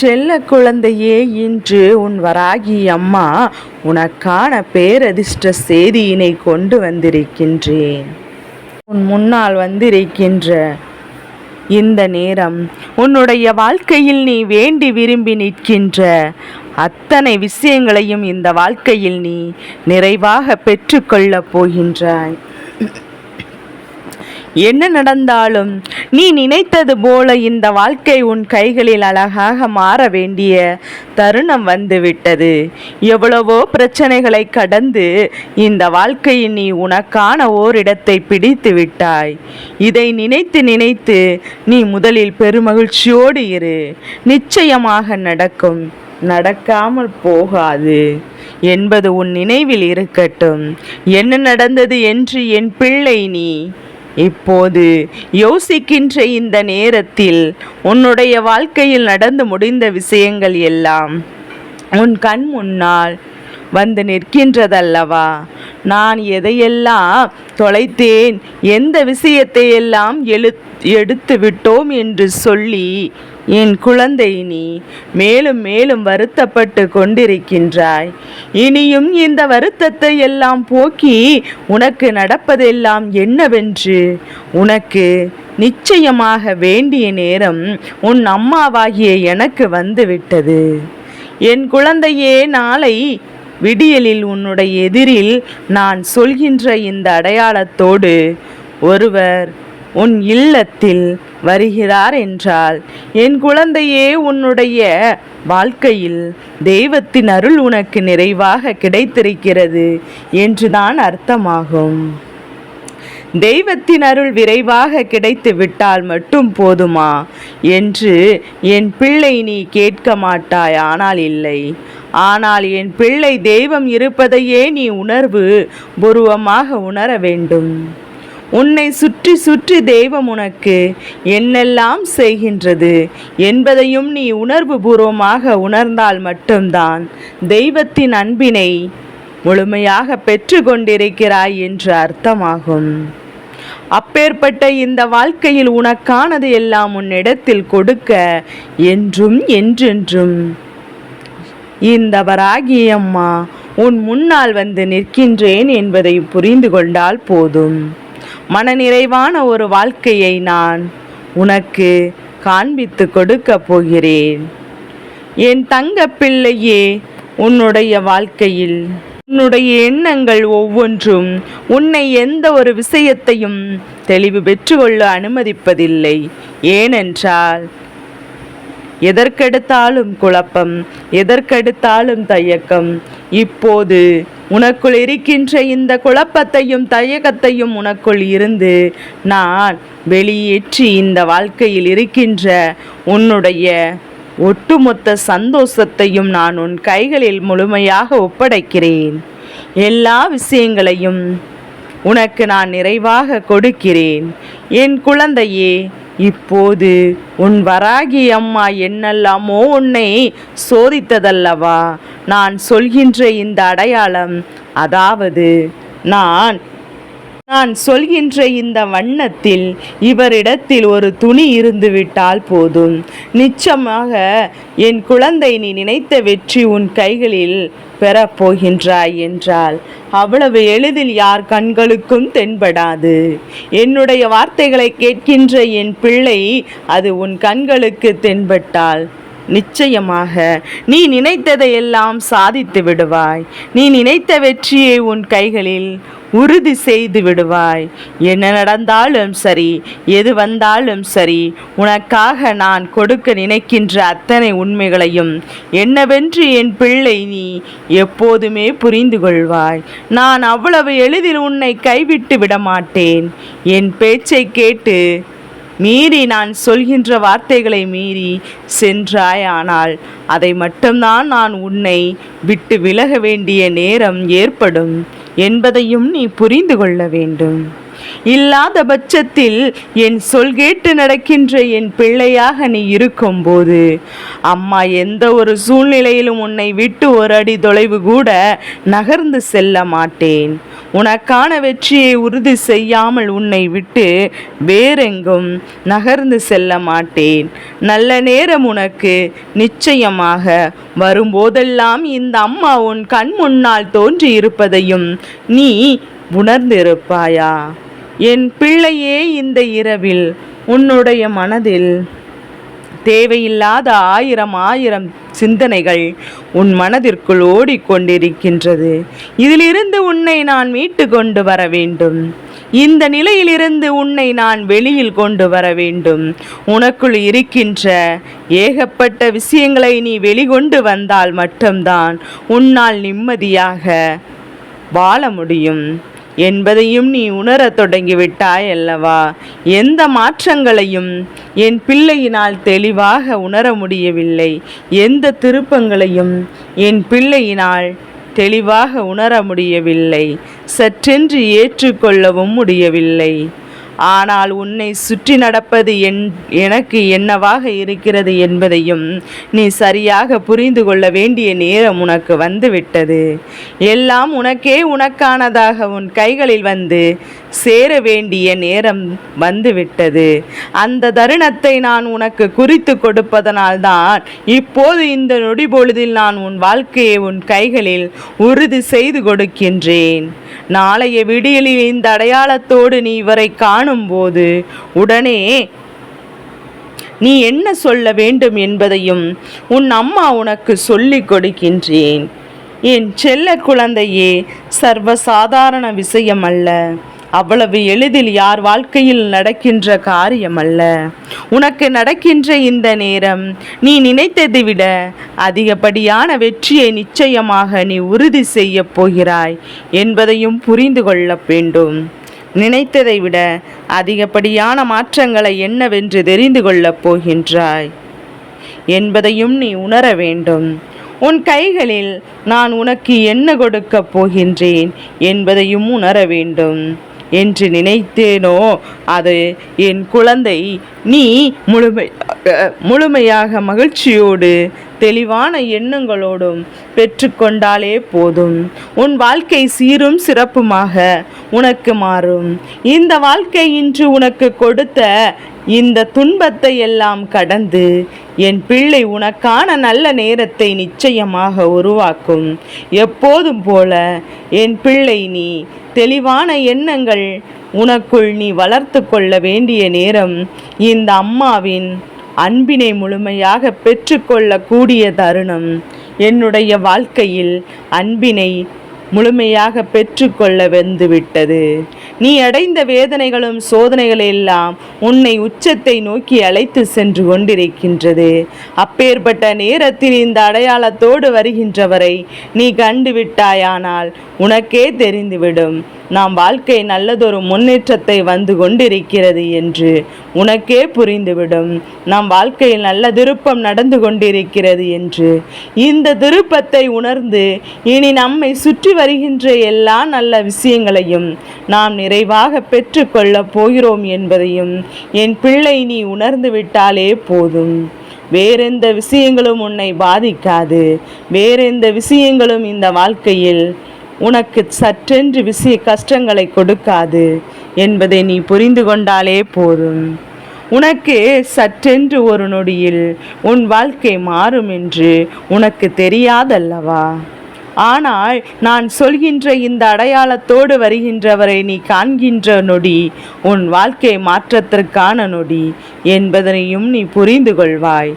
செல்ல குழந்தையே, இன்று உன் வராகி அம்மா உனக்கான பேரதிர்ஷ்ட செய்தியினை கொண்டு வந்திருக்கின்றேன். உன் முன்னால் வந்திருக்கின்ற இந்த நேரம் உன்னுடைய வாழ்க்கையில் நீ வேண்டி விரும்பி நிற்கின்ற அத்தனை விஷயங்களையும் இந்த வாழ்க்கையில் நீ நிறைவாக பெற்றுக்கொள்ளப் போகின்றாய். என்ன நடந்தாலும் நீ நினைத்தது போல இந்த வாழ்க்கை உன் கைகளில் அழகாக மாற வேண்டிய தருணம் வந்துவிட்டது. எவ்வளவோ பிரச்சனைகளை கடந்து இந்த வாழ்க்கையில் நீ உனக்கான ஓரிடத்தை பிடித்து விட்டாய். இதை நினைத்து நினைத்து நீ முதலில் பெருமகிழ்ச்சியோடு இரு. நிச்சயமாக நடக்கும், நடக்காமல் போகாது என்பது உன் நினைவில் இருக்கட்டும். என்ன நடந்தது என்று என் பிள்ளை நீ இப்போது யோசிக்கின்ற இந்த நேரத்தில் உன்னுடைய வாழ்க்கையில் நடந்து முடிந்த விஷயங்கள் எல்லாம் உன் கண் முன்னால் வந்து நிற்கின்றதல்லவா? நான் எதையெல்லாம் தொலைத்தேன், எந்த விஷயத்தை எல்லாம் எடுத்து விட்டோம் என்று சொல்லி என் குழந்தை நீ மேலும் மேலும் வருத்தப்பட்டு கொண்டிருக்கின்றாய். இனியும் இந்த வருத்தத்தை எல்லாம் போக்கி உனக்கு நடப்பதெல்லாம் என்னவென்று உனக்கு நிச்சயமாக வேண்டிய நேரம் உன் அம்மாவாகிய எனக்கு வந்துவிட்டது. என் குழந்தையே, நாளை விடியலில் உன்னுடைய எதிரில் நான் சொல்கின்ற இந்த அடையாளத்தோடு ஒருவர் உன் இல்லத்தில் வருகிறார் என்றால் என் குழந்தையே, உன்னுடைய வாழ்க்கையில் தெய்வத்தின் அருள் உனக்கு நிறைவாக கிடைத்திருக்கிறது என்றுதான் அர்த்தமாகும். தெய்வத்தின் அருள் விரைவாக கிடைத்து விட்டால் மட்டும் போதுமா என்று என் பிள்ளை நீ கேட்க மாட்டாய். ஆனால் என் பிள்ளை, தெய்வம் இருப்பதையே நீ உணர்வு பூர்வமாக உணர வேண்டும். உன்னை சுற்றி சுற்றி தெய்வம் உனக்கு என்னெல்லாம் செய்கின்றது என்பதையும் நீ உணர்வு பூர்வமாக உணர்ந்தால் மட்டும்தான் தெய்வத்தின் அன்பினை முழுமையாக பெற்று கொண்டிருக்கிறாய் என்று அர்த்தமாகும். அப்பேற்பட்ட இந்த வாழ்க்கையில் உனக்கானது எல்லாம் உன்னிடத்தில் கொடுக்க என்றும் என்றென்றும் இந்த வராகி அம்மா உன் முன்னால் வந்து நிற்கின்றேன் என்பதை புரிந்து கொண்டால் போதும். மனநிறைவான ஒரு வாழ்க்கையை நான் உனக்கு காண்பித்து கொடுக்க போகிறேன். என் தங்க பிள்ளையே, உன்னுடைய வாழ்க்கையில் உன்னுடைய எண்ணங்கள் ஒவ்வொன்றும் உன்னை எந்த ஒரு விஷயத்தையும் தெளிவு பெற்றுக்கொள்ள அனுமதிப்பதில்லை. ஏனென்றால் எதற்கெடுத்தாலும் குழப்பம், எதற்கெடுத்தாலும் தயக்கம். இப்போது உனக்குள் இருக்கின்ற இந்த குழப்பத்தையும் தயக்கத்தையும் உனக்குள் இருந்து நான் வெளியேற்றி இந்த வாழ்க்கையில் இருக்கின்ற உன்னுடைய ஒட்டுமொத்த சந்தோஷத்தையும் நான் உன் கைகளில் முழுமையாக ஒப்படைக்கிறேன். எல்லா விஷயங்களையும் உனக்கு நான் நிறைவாக கொடுக்கிறேன். என் குழந்தையே, இப்போது உன் வராகி அம்மா என்னெல்லாமோ உன்னை சோதித்ததல்லவா? நான் சொல்கின்ற இந்த அடையாளம், அதாவது நான் சொல்கின்ற இந்த வண்ணத்தில் இவரிடத்தில் ஒரு துணி இருந்து விட்டால் போதும், நிச்சயமாக என் குழந்தை நீ நினைத்த வெற்றி உன் கைகளில் பெறப்போகின்றாய் என்றால் அவ்வளவு எளிதில் யார் கண்களுக்கும் தென்படாது. என்னுடைய வார்த்தைகளை கேட்கின்ற என் பிள்ளை, அது உன் கண்களுக்கு தென்பட்டால் நிச்சயமாக நீ நினைத்ததையெல்லாம் சாதித்து விடுவாய். நீ நினைத்த வெற்றியை உன் கைகளில் உறுதி செய்து விடுவாய். என்ன நடந்தாலும் சரி, எது வந்தாலும் சரி, உனக்காக நான் கொடுக்க நினைக்கின்ற அத்தனை உண்மைகளையும் என்னவென்று என் பிள்ளை நீ எப்போதுமே புரிந்து கொள்வாய். நான் அவ்வளவு எளிதில் உன்னை கைவிட்டு விட மாட்டேன். என் பேச்சை கேட்டு மீறி நான் சொல்கின்ற வார்த்தைகளை மீறி சென்றாய், ஆனால் அதை மட்டும்தான் நான் உன்னை விட்டு விலக வேண்டிய நேரம் ஏற்படும் என்பதையும் நீ புரிந்து கொள்ள வேண்டும். இல்லாத பட்சத்தில் என் சொல் கேட்டு நடக்கின்ற என் பிள்ளையாக நீ இருக்கும்போது அம்மா எந்த ஒரு சூழ்நிலையிலும் உன்னை விட்டு ஒரு அடி தொலைவு கூட நகர்ந்து செல்ல மாட்டேன். உனக்கான வெற்றியை உறுதி செய்யாமல் உன்னை விட்டு வேறெங்கும் நகர்ந்து செல்ல மாட்டேன். நல்ல நேரம் உனக்கு நிச்சயமாக வரும்போதெல்லாம் இந்த அம்மா உன் கண் முன்னால் தோன்றி இருப்பதையும் நீ உணர்ந்திருப்பாயா? என் பிள்ளையே, இந்த இரவில் உன்னுடைய மனதில் தேவையில்லாத ஆயிரம் சிந்தனைகள் உன் மனதிற்குள் ஓடிக்கொண்டிருக்கின்றது. இதிலிருந்து உன்னை நான் மீட்டு கொண்டு வர வேண்டும். இந்த நிலையிலிருந்து உன்னை நான் வெளியில் கொண்டு வர வேண்டும். உனக்குள் இருக்கின்ற ஏகப்பட்ட விஷயங்களை நீ வெளிக்கொண்டு வந்தால் மட்டும்தான் உன்னால் நிம்மதியாக வாழ முடியும் என்பதையும் நீ உணரத் தொடங்கிவிட்டாய் அல்லவா? எந்த மாற்றங்களையும் என் பிள்ளையினால் தெளிவாக உணர முடியவில்லை. எந்த திருப்பங்களையும் என் பிள்ளையினால் தெளிவாக உணர முடியவில்லை. சற்றென்று ஏற்றுக்கொள்ளவும் முடியவில்லை. ஆனால் உன்னை சுற்றி நடப்பது எனக்கு என்னவாக இருக்கிறது என்பதையும் நீ சரியாக புரிந்து கொள்ள வேண்டிய நேரம் உனக்கு வந்துவிட்டது. எல்லாம் உனக்கே உனக்கானதாக உன் கைகளில் வந்து சேர வேண்டிய நேரம் வந்துவிட்டது. அந்த தருணத்தை நான் உனக்கு குறித்து கொடுப்பதனால்தான் இப்போது இந்த நொடி பொழுதில் நான் உன் வாழ்க்கையை உன் கைகளில் உறுதி செய்து கொடுக்கின்றேன். நாளைய விடியலில் இந்த அடையாளத்தோடு நீ இவரை காணும்போது உடனே நீ என்ன சொல்ல வேண்டும் என்பதையும் உன் அம்மா உனக்கு சொல்லிக் கொடுக்கின்றேன். என் செல்ல குழந்தையே, சர்வசாதாரண விஷயம் அல்ல. அவ்வளவு எளிதில் யார் வாழ்க்கையில் நடக்கின்ற காரியம் அல்ல. உனக்கு நடக்கின்ற இந்த நேரம் நீ நினைத்ததை விட அதிகப்படியான வெற்றியை நிச்சயமாக நீ உறுதி செய்ய போகிறாய் என்பதையும் புரிந்து கொள்ள வேண்டும். நினைத்ததை விட அதிகப்படியான மாற்றங்களை என்னவென்று தெரிந்து கொள்ளப் போகின்றாய் என்பதையும் நீ உணர வேண்டும். உன் கைகளில் நான் உனக்கு என்ன கொடுக்கப் போகின்றேன் என்பதையும் உணர வேண்டும் என்று நினைத்தேனோ அது என் குழந்தை நீ முழுமையாக மகிழ்ச்சியோடு தெளிவான எண்ணங்களோடும் பெற்றுக்கொண்டாலே போதும். உன் வாழ்க்கை சீரும் சிறப்புமாக உனக்கு மாறும். இந்த வாழ்க்கை இன்று உனக்கு கொடுத்த இந்த துன்பத்தை எல்லாம் கடந்து என் பிள்ளை உனக்கான நல்ல நேரத்தை நிச்சயமாக உருவாக்கும். எப்போதும் போல என் பிள்ளை நீ தெளிவான எண்ணங்கள் உனக்குள் நீ வளர்த்து கொள்ள வேண்டிய நேரம் இந்த அம்மாவின் அன்பினை முழுமையாக பெற்றுக்கொள்ளக்கூடிய தருணம். என்னுடைய வாழ்க்கையில் அன்பினை முழுமையாக பெற்றுக்கொள்ள வந்துவிட்டது. நீ அடைந்த வேதனைகளும் சோதனைகள் எல்லாம் உன்னை உச்சத்தை நோக்கி அழைத்து சென்று கொண்டிருக்கின்றது. அப்பேற்பட்ட நேரத்தில் இந்த அடையாளத்தோடு வருகின்றவரை நீ கண்டுவிட்டாயானால் உனக்கே தெரிந்துவிடும் நாம் வாழ்க்கை நல்லதொரு முன்னேற்றத்தை வந்து கொண்டிருக்கிறது என்று உனக்கே புரிந்துவிடும். நம் வாழ்க்கையில் நல்ல திருப்பம் நடந்து கொண்டிருக்கிறது என்று. இந்த திருப்பத்தை உணர்ந்து இனி நம்மை சுற்றி வருகின்ற எல்லா நல்ல விஷயங்களையும் நாம் நிறைவாக பெற்றுக்கொள்ளப் போகிறோம் என்பதையும் என் பிள்ளை நீ உணர்ந்து விட்டாலே போதும். வேறெந்த விஷயங்களும் உன்னை பாதிக்காது. வேறெந்த விஷயங்களும் இந்த வாழ்க்கையில் உனக்கு சற்றென்று கஷ்டங்களை கொடுக்காது என்பதை நீ புரிந்து கொண்டாலே போதும். உனக்கு சற்றென்று ஒரு நொடியில் உன் வாழ்க்கை மாறும் என்று உனக்கு தெரியாதல்லவா? ஆனால் நான் சொல்கின்ற இந்த அடையாளத்தோடு வருகின்றவரை நீ காண்கின்ற நொடி உன் வாழ்க்கை மாற்றத்திற்கான நொடி என்பதனையும் நீ புரிந்து கொள்வாய்.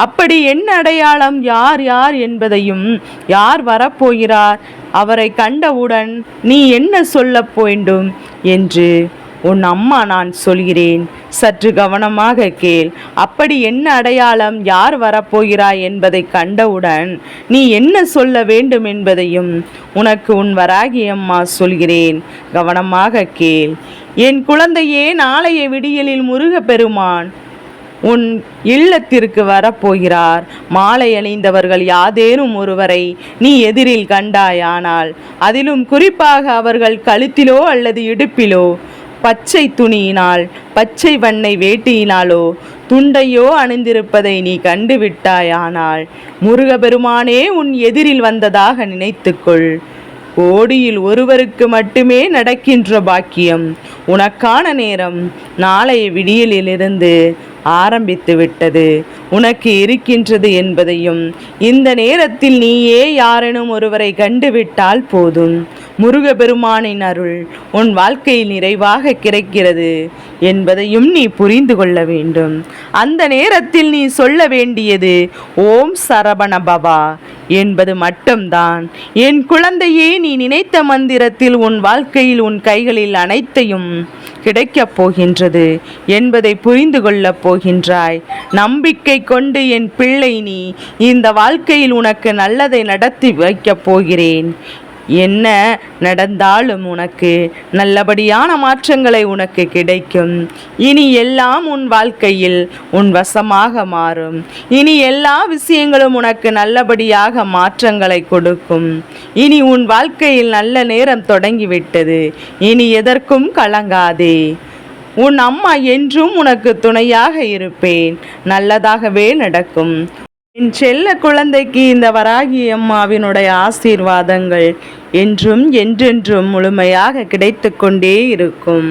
அப்படி என்ன அடையாளம், யார் யார் என்பதையும், யார் வரப்போகிறார், அவரை கண்டவுடன் நீ என்ன சொல்ல வேண்டும் என்று உன் அம்மா நான் சொல்கிறேன். சற்று கவனமாக கேள். அப்படி என்ன அடையாளம், யார் வரப்போகிறாய் என்பதை கண்டவுடன் நீ என்ன சொல்ல வேண்டும் என்பதையும் உனக்கு உன் வராகி அம்மா சொல்கிறேன். கவனமாக கேள். என் குழந்தையே, நாளைய விடியலில் முருகப்பெருமான் உன் இல்லத்திற்கு வரப்போகிறார். மாலை அணிந்தவர்கள் யாதேனும் ஒருவரை நீ எதிரில் கண்டாயானால், அதிலும் குறிப்பாக அவர்கள் கழுத்திலோ அல்லது இடுப்பிலோ பச்சை துணியினால் பச்சை வண்ணை வேட்டியினாலோ துண்டையோ அணிந்திருப்பதை நீ கண்டுவிட்டாயானால் முருகபெருமானே உன் எதிரில் வந்ததாக நினைத்துக்கொள். கோடியில் ஒருவருக்கு மட்டுமே நடக்கின்ற பாக்கியம் உனக்கான நேரம் நாளைய விடியலிலிருந்து ஆரம்பித்து விட்டது, உனக்கு இருக்கின்றது என்பதையும் இந்த நேரத்தில் நீயே யாரெனும் ஒருவரை கண்டுவிட்டால் போதும், முருகபெருமானின் அருள் உன் வாழ்க்கையில் நிறைவாக கிடைக்கிறது என்பதையும் நீ புரிந்து கொள்ள வேண்டும். அந்த நேரத்தில் நீ சொல்ல வேண்டியது ஓம் சரவண பவா என்பது மட்டும்தான். என் குழந்தையே, நீ நினைத்த மந்திரத்தில் உன் வாழ்க்கையில் உன் கைகளில் அனைத்தையும் கிடைக்கப் போகின்றது என்பதை புரிந்து கொள்ளப் போகின்றாய். நம்பிக்கை கொண்டு என் பிள்ளை, நீ இந்த வாழ்க்கையில் உனக்கு நல்லதை நடத்தி வைக்கப் போகிறேன். என்ன நடந்தாலும் உனக்கு நல்லபடியான மாற்றங்களை உனக்கு கிடைக்கும். இனி எல்லாம் உன் வாழ்க்கையில் உன் வசமாக மாறும். இனி எல்லா விஷயங்களும் உனக்கு நல்லபடியாக மாற்றங்களை கொடுக்கும். இனி உன் வாழ்க்கையில் நல்ல நேரம் தொடங்கிவிட்டது. இனி எதற்கும் கலங்காதே. உன் அம்மா என்றும் உனக்கு துணையாக இருப்பேன். நல்லதாகவே நடக்கும். என் செல்ல குழந்தைக்கு இந்த வராகி அம்மாவினுடைய ஆசீர்வாதங்கள் என்றும் என்றென்றும் முழுமையாக கிடைத்து கொண்டே இருக்கும்.